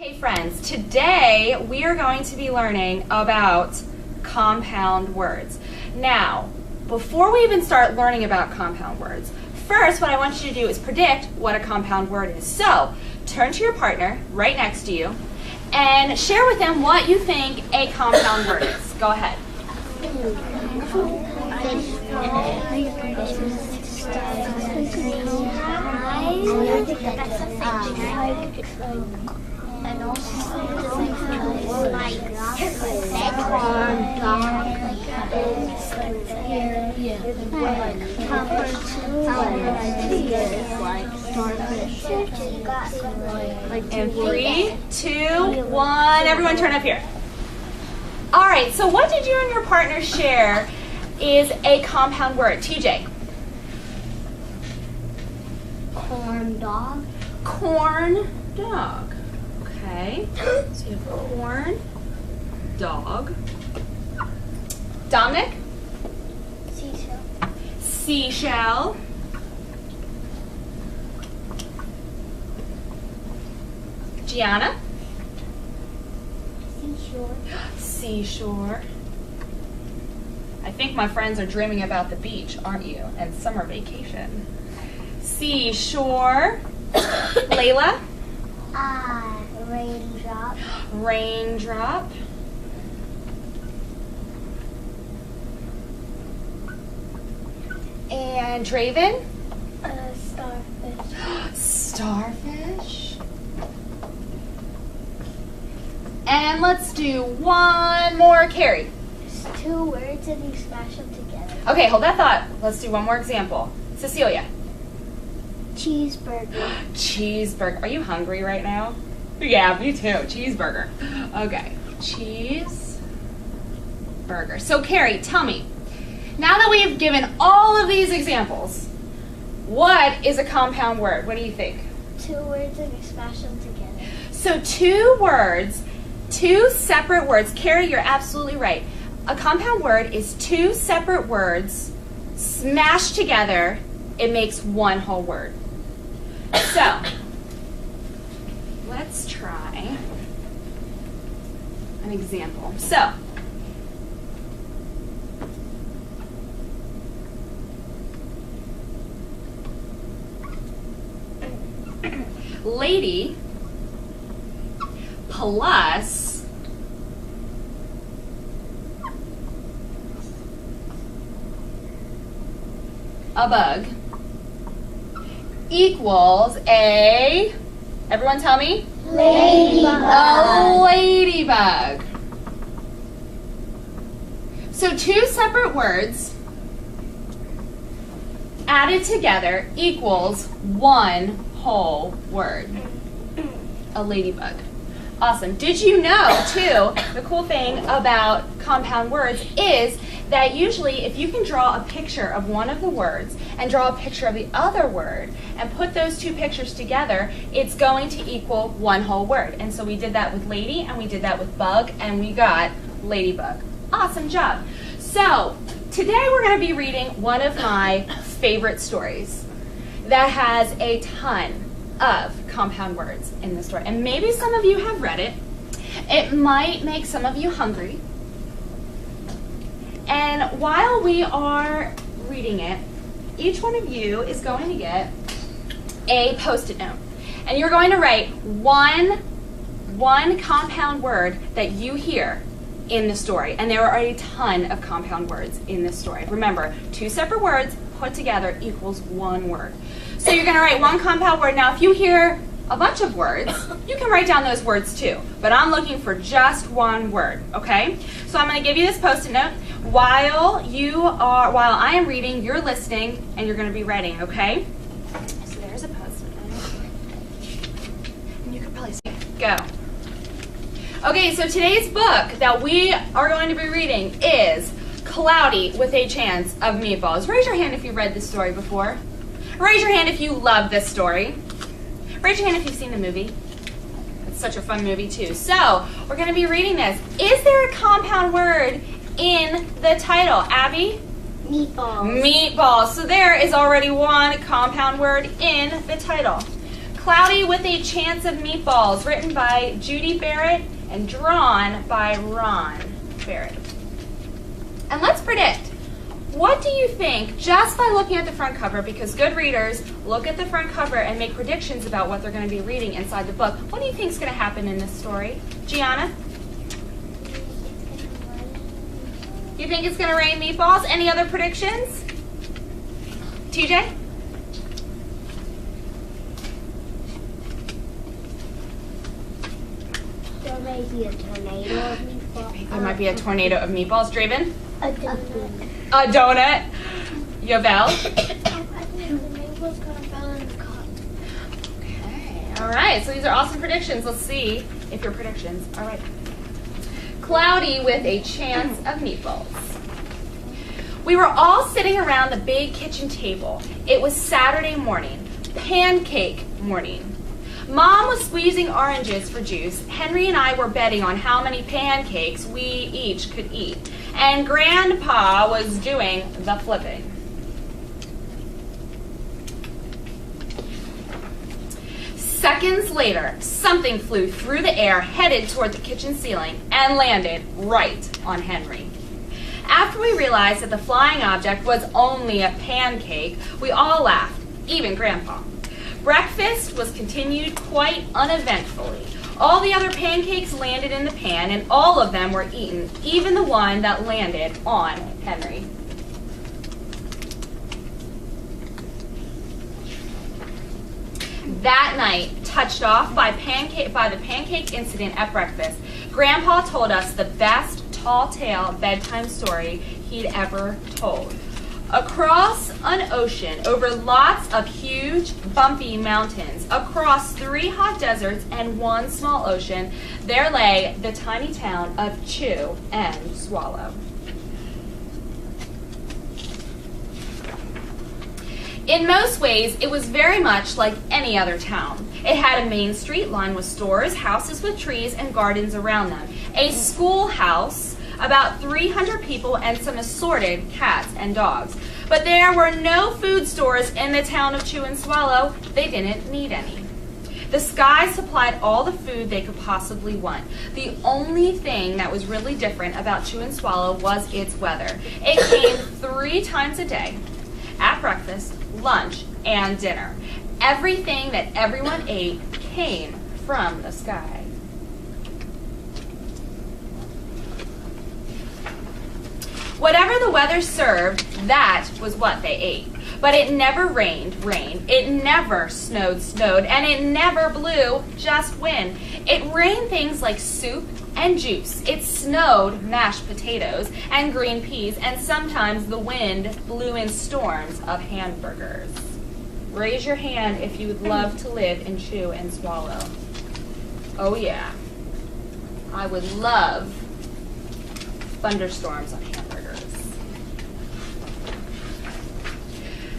Hey friends, today we are going to be learning about compound words. Now, before we even start learning about compound words, first what I want you to do is predict what a compound word is. So, turn to your partner right next to you and share with them what you think a compound word is. Go ahead. And also like In 3, 2, 1, everyone turn up here. All right, so what did you and your partner share is a compound word? TJ. corn dog. Corn dog. Okay, so you have corn dog. Dominic? Seashell. Seashell. Gianna? Seashore. Seashore. I think my friends are dreaming about the beach, aren't you? And summer vacation. Seashore. Layla? Raindrop. Raindrop. And Draven? Starfish. Starfish. And let's do one more. Carrie. There's 2 words and you smash them together. Okay, hold that thought. Let's do one more example. Cecilia. Cheeseburger. Cheeseburger. Are you hungry right now? Yeah, me too. Cheeseburger. Okay. Cheeseburger. So Carrie, tell me, now that we've given all of these examples, what is a compound word? What do you think? 2 words and you smash them together. So 2 words, 2 separate words. Carrie, you're absolutely right. A compound word is 2 separate words smashed together. It makes one whole word. So, let's try an example. So, lady plus a bug equals a, everyone tell me? Ladybug. A ladybug. So 2 separate words added together equals one whole word. A ladybug. Awesome. Did you know, too, the cool thing about compound words is that usually if you can draw a picture of one of the words and draw a picture of the other word and put those 2 pictures together, it's going to equal one whole word. And so we did that with lady and we did that with bug and we got ladybug. Awesome job. So today we're going to be reading one of my favorite stories that has a ton of compound words in the story. And maybe some of you have read it. It might make some of you hungry. And while we are reading it, each one of you is going to get a Post-it note. And you're going to write one compound word that you hear in the story. And there are a ton of compound words in this story. Remember, 2 separate words put together equals one word. So you're going to write one compound word. Now, if you hear a bunch of words, you can write down those words too. But I'm looking for just one word, okay? So I'm going to give you this Post-it note. While I am reading, you're listening, and you're going to be writing, okay? So there's a Post-it note. And you could probably see it. Go. Okay, so today's book that we are going to be reading is Cloudy with a Chance of Meatballs. Raise your hand if you've read this story before. Raise your hand if you love this story. Raise your hand if you've seen the movie. It's such a fun movie too. So, we're going to be reading this. Is there a compound word in the title? Abby? Meatballs. Meatballs. So there is already one compound word in the title. Cloudy with a Chance of Meatballs, written by Judy Barrett and drawn by Ron Barrett. And let's predict. What do you think, just by looking at the front cover, because good readers look at the front cover and make predictions about what they're going to be reading inside the book, what do you think is going to happen in this story? Gianna? You think it's going to rain meatballs? Any other predictions? TJ? There may be a tornado of meatballs. There might be a tornado of meatballs. Draven? A donut. A donut. Yobel? I think the meatball's gonna fall in the cup. Okay. All right. So these are awesome predictions. Let's see if your predictions are right. Cloudy with a Chance of Meatballs. We were all sitting around the big kitchen table. It was Saturday morning, pancake morning. Mom was squeezing oranges for juice. Henry and I were betting on how many pancakes we each could eat. And Grandpa was doing the flipping. Seconds later, something flew through the air, headed toward the kitchen ceiling, and landed right on Henry. After we realized that the flying object was only a pancake, we all laughed, even Grandpa. Breakfast was continued quite uneventfully. All the other pancakes landed in the pan, and all of them were eaten, even the one that landed on Henry. That night, touched off by the pancake incident at breakfast, Grandpa told us the best tall tale bedtime story he'd ever told. Across an ocean, over lots of huge, bumpy mountains, across 3 hot deserts and 1 small ocean, there lay the tiny town of Chew and Swallow. In most ways, it was very much like any other town. It had a main street lined with stores, houses with trees, and gardens around them. A schoolhouse, about 300 people, and some assorted cats and dogs. But there were no food stores in the town of Chew and Swallow. They didn't need any. The sky supplied all the food they could possibly want. The only thing that was really different about Chew and Swallow was its weather. It came 3 times a day, at breakfast, lunch, and dinner. Everything that everyone ate came from the sky. Whatever the weather served, that was what they ate. But it never rained, it never snowed, and it never blew, just wind. It rained things like soup and juice. It snowed mashed potatoes and green peas, and sometimes the wind blew in storms of hamburgers. Raise your hand if you would love to live in Chew and Swallow. Oh yeah, I would love thunderstorms of hamburgers.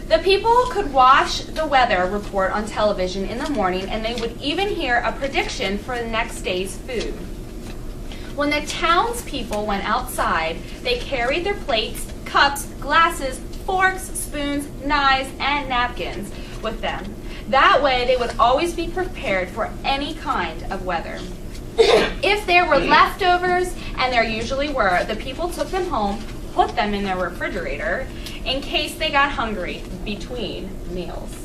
The people could watch the weather report on television in the morning, and they would even hear a prediction for the next day's food. When the townspeople went outside, they carried their plates, cups, glasses, forks, spoons, knives, and napkins with them. That way, they would always be prepared for any kind of weather. If there were leftovers, and there usually were, the people took them home, put them in their refrigerator, in case they got hungry between meals.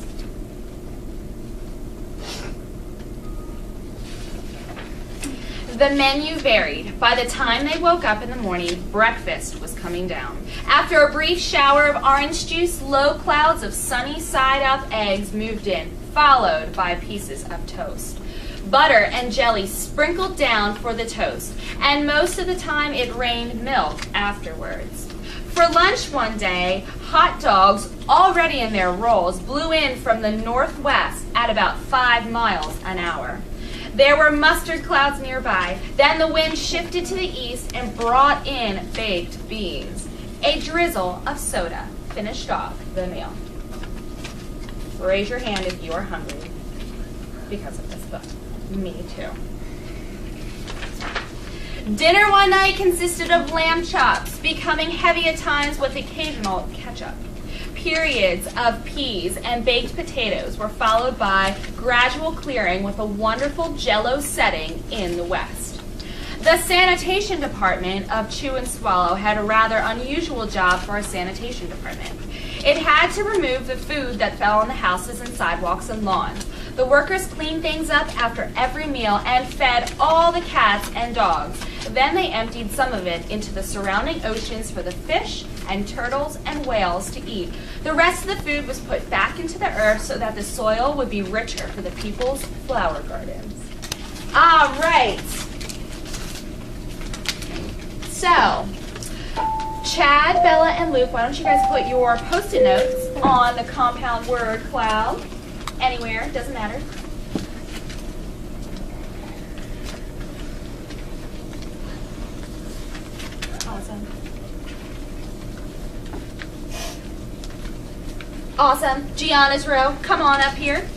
The menu varied. By the time they woke up in the morning, breakfast was coming down. After a brief shower of orange juice, low clouds of sunny side-up eggs moved in, followed by pieces of toast. Butter and jelly sprinkled down for the toast, and most of the time it rained milk afterwards. For lunch one day, hot dogs, already in their rolls, blew in from the northwest at about 5 miles an hour. There were mustard clouds nearby. Then the wind shifted to the east and brought in baked beans. A drizzle of soda finished off the meal. Raise your hand if you are hungry because of this book. Me too. Dinner one night consisted of lamb chops, becoming heavy at times with occasional ketchup. periods of peas and baked potatoes were followed by gradual clearing with a wonderful jello setting in the West. The sanitation department of Chew and Swallow had a rather unusual job for a sanitation department. It had to remove the food that fell on the houses and sidewalks and lawns. The workers cleaned things up after every meal and fed all the cats and dogs. Then they emptied some of it into the surrounding oceans for the fish and turtles and whales to eat. The rest of the food was put back into the earth so that the soil would be richer for the people's flower gardens. All right. So, Chad, Bella, and Luke, why don't you guys put your Post-it notes on the compound word cloud? Anywhere, doesn't matter. Awesome. Awesome. Gianna's row, come on up here.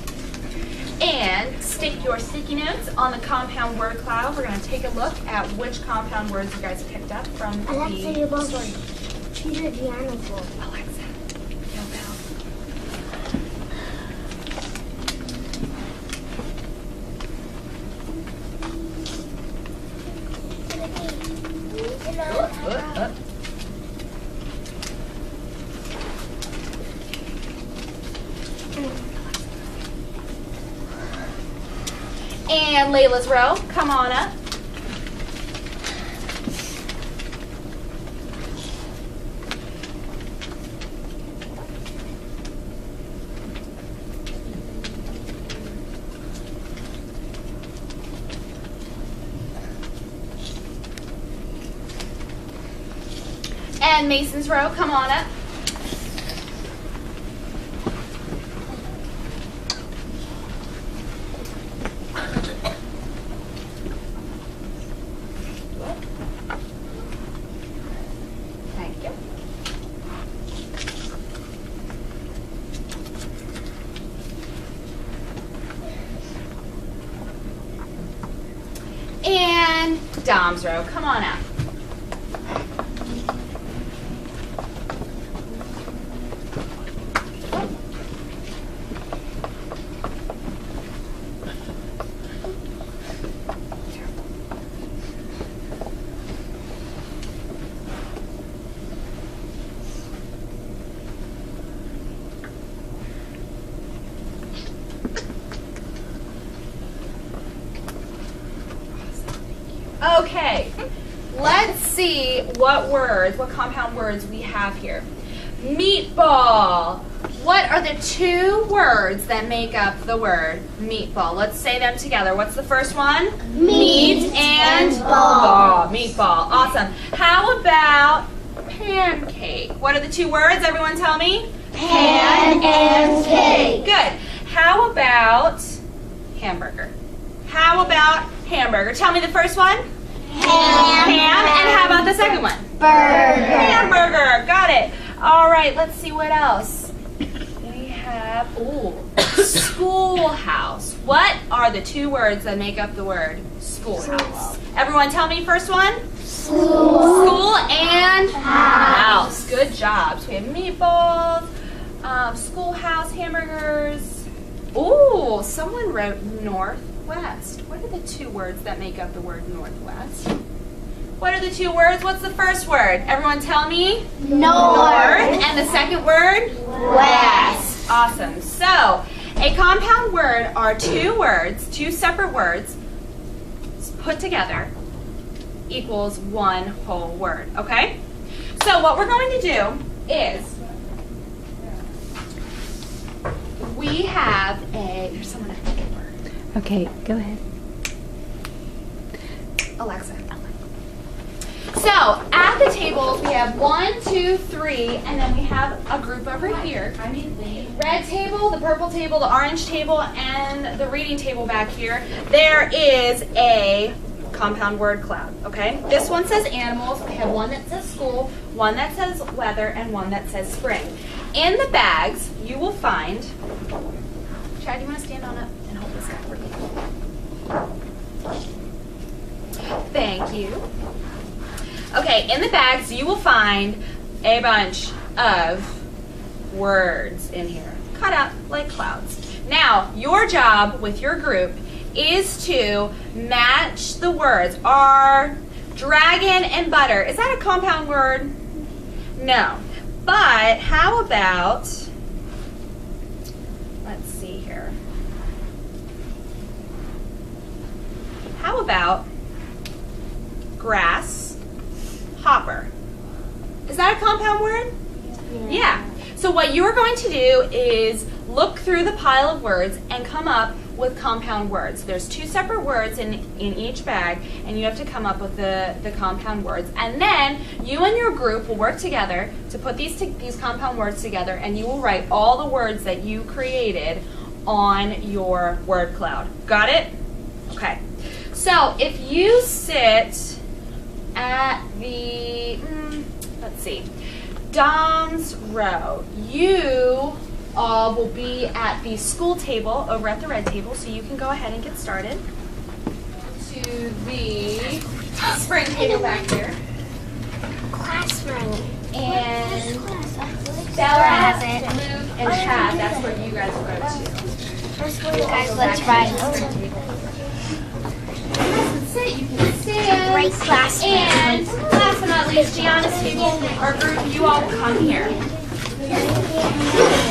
And stick your sticky notes on the compound word cloud. We're going to take a look at which compound words you guys picked up from Alexa, the you're both story. These are Gianna's roll. Alexa, go Belle. And Layla's row, come on up. And Mason's row, come on up. Thank you. And Dom's row, come on up. Okay, let's see what compound words we have here. Meatball. What are the two words that make up the word meatball? Let's say them together. What's the first one? Meat and ball. Meatball. Awesome. How about pancake? What are the two words? Everyone tell me. Pan and cake. Good. How about hamburger? How about hamburger? Tell me the first one. Ham. And how about the second one? Burger. Hamburger. Got it. All right, let's see what else. We have, schoolhouse. What are the two words that make up the word schoolhouse? Everyone tell me first one. School and house. Good job. So we have meatballs, schoolhouse, hamburgers. Ooh, someone wrote northwest. What are the two words that make up the word northwest? What are the two words? What's the first word? Everyone tell me. North. And the second word? West. Awesome. So, a compound word are two words, two separate words, put together equals one whole word, okay? So what we're going to do is we have there's someone at the door. Okay, go ahead. Alexa. So at the tables we have 1, 2, 3, and then we have a group over here. Red table, the purple table, the orange table, and the reading table back here. There is a compound word cloud, okay? This one says animals. We have one that says school, one that says weather, and one that says spring. In the bags, you will find, Chad, you want to stand on up and hold this up for me? Thank you. Okay, in the bags, you will find a bunch of words in here. Cut up like clouds. Now, your job with your group is to match the words. Are dragon and butter, is that a compound word? No. But how about, let's see here. How about grass, hopper? Is that a compound word? Yeah. So what you're going to do is look through the pile of words and come up with compound words. There's 2 separate words in each bag, and you have to come up with the compound words. And then you and your group will work together to put these compound words together, and you will write all the words that you created on your word cloud. Got it? Okay. So if you sit at the, let's see, Dom's row, you all will be at the school table over at the red table, so you can go ahead and get started. To the spring table back here. Classroom. And Bella, Luke, and Chad, that's where you guys will go to. Guys, let's ride. Sit, you can stand. Great class. And last but not least, Gianna's table, our group, you all will come here.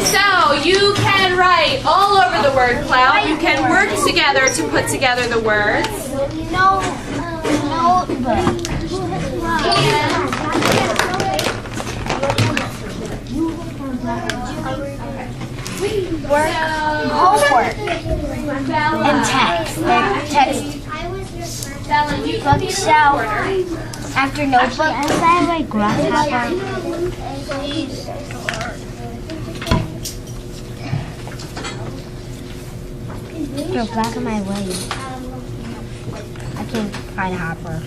So you can write all over the word cloud. You can work together to put together the words. No notebook. Work, homework, and text. Bella, you can be the Bookshelf. recorder. After notebook, and I like grasshopper. You're blocking my way. I can't find a hopper.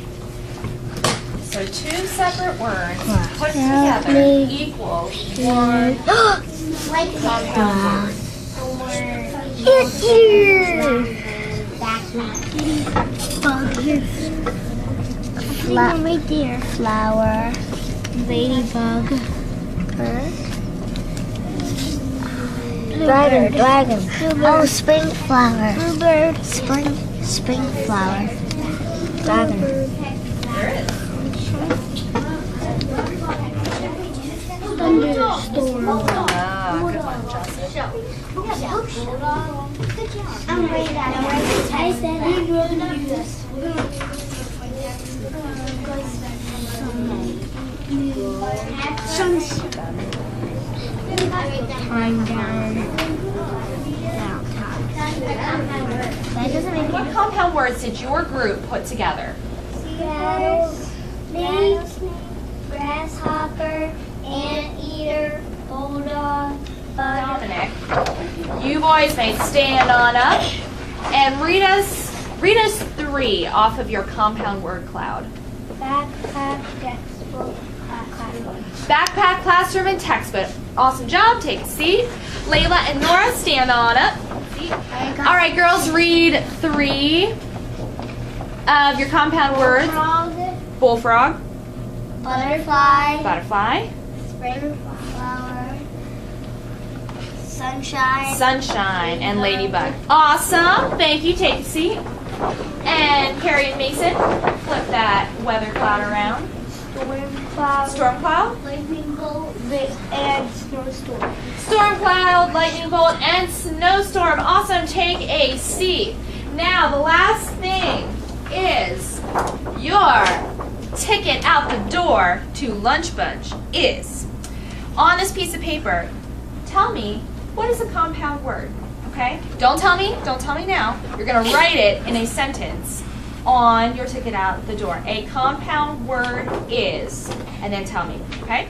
So 2 separate words Class. put Help together me. equals 1 compound word. It's here. Right there. Flower. Ladybug. Dragon. Oh, spring flower. Bluebird. Spring flower. Dragon. There it is. Thunderstorm. Ah, good one, Justin. I'm ready. I said I'm going to do this. Time down. That doesn't make What compound words did your group put together? Snake, grasshopper, anteater, bulldog, butter. Dominic, you boys may stand on up and read us 3 off of your compound word cloud. Backpack, textbook, classroom. Backpack, classroom, and textbook. Awesome job. Take a seat. Layla and Nora, stand on up. All right, girls, read 3 of your compound words. Frog, Bullfrog, butterfly, butterfly, spring flower, sunshine, sunshine, and ladybug. Awesome. Thank you. Take a seat. And Carrie and Mason, flip that weather cloud around. storm cloud, Storm cloud, lightning bolt, and snowstorm. storm cloud, lightning bolt, and snowstorm. Awesome. Take a seat. Now, the last thing is your ticket out the door to Lunch Bunch is on this piece of paper. Tell me, what is a compound word? Okay? Don't tell me now. You're going to write it in a sentence on your ticket out the door. A compound word is, and then tell me, okay?